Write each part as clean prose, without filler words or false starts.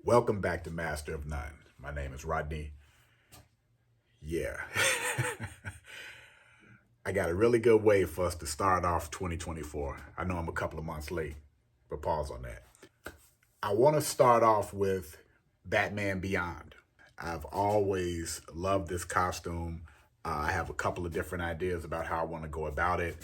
Welcome back to Master of None. My name is Rodney. Yeah. I got a really good way for us to start off 2024. I know I'm a couple of months late, but pause on that. I want to start off with Batman Beyond. I've always loved this costume. I have a couple of different ideas about how I want to go about it.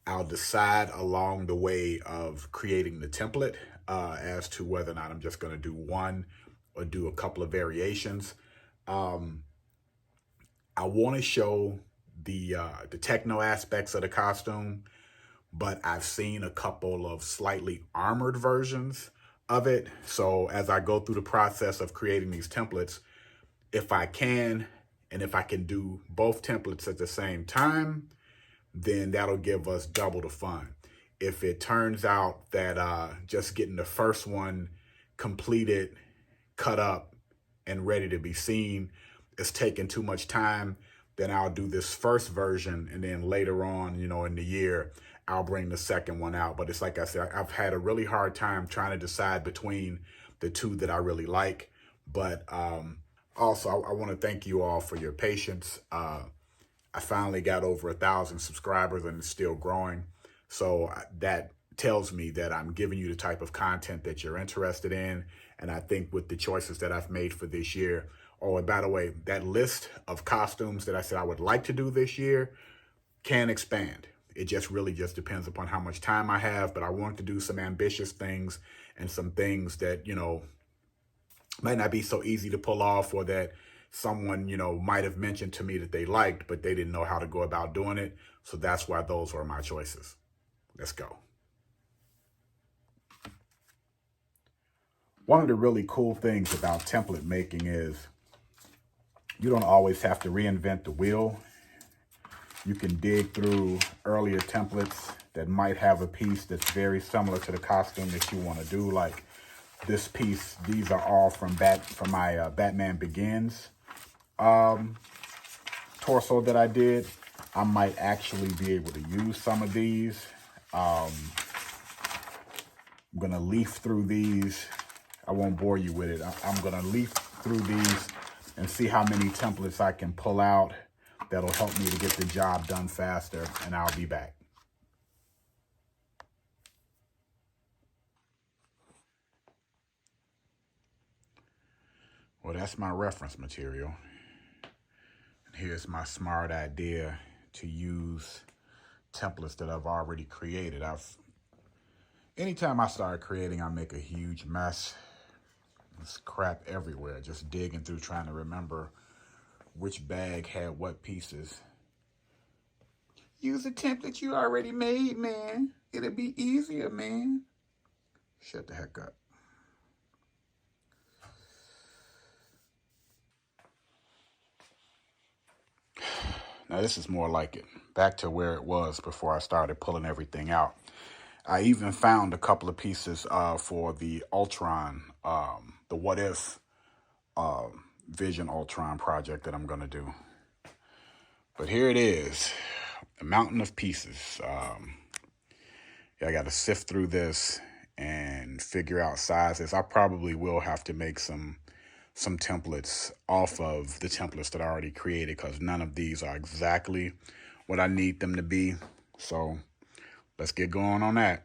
I'll decide along the way of creating the template as to whether or not I'm just going to do one or do a couple of variations. Um, I want to show the techno aspects of the costume, but I've seen a couple of slightly armored versions of it. So as I go through the process of creating these templates, if I can, and if I can do both templates at the same time, then that'll give us double the fun. If it turns out that just getting the first one completed, cut up, and ready to be seen is taking too much time, then I'll do this first version, and then later on, in the year, I'll bring the second one out. But it's like I said, I've had a really hard time trying to decide between the two that I really like. But also, I want to thank you all for your patience. I finally got over 1,000 subscribers and it's still growing. So that tells me that I'm giving you the type of content that you're interested in. And I think with the choices that I've made for this year, oh, and by the way, that list of costumes that I said I would like to do this year can expand. It just really just depends upon how much time I have, but I want to do some ambitious things and some things that, might not be so easy to pull off, or that someone, might have mentioned to me that they liked, but they didn't know how to go about doing it. So that's why those were my choices. Let's go. One of the really cool things about template making is you don't always have to reinvent the wheel. You can dig through earlier templates that might have a piece that's very similar to the costume that you want to do. Like this piece, these are all from my Batman Begins torso that I did. I might actually be able to use some of these. I'm going to leaf through these. I won't bore you with it. I'm going to leaf through these and see how many templates I can pull out that'll help me to get the job done faster, and I'll be back. Well, that's my reference material. And here's my smart idea to use templates that I've already created. Anytime I start creating, I make a huge mess. There's crap everywhere, just digging through trying to remember which bag had what pieces. Use a template you already made, man. It'll be easier, man. Shut the heck up. Now this is more like it. Back to where it was before I started pulling everything out. I even found a couple of pieces for the Ultron, the What If Vision Ultron project that I'm going to do. But here it is, a mountain of pieces. I got to sift through this and figure out sizes. I probably will have to make some templates off of the templates that I already created, because none of these are exactly what I need them to be. So let's get going on that.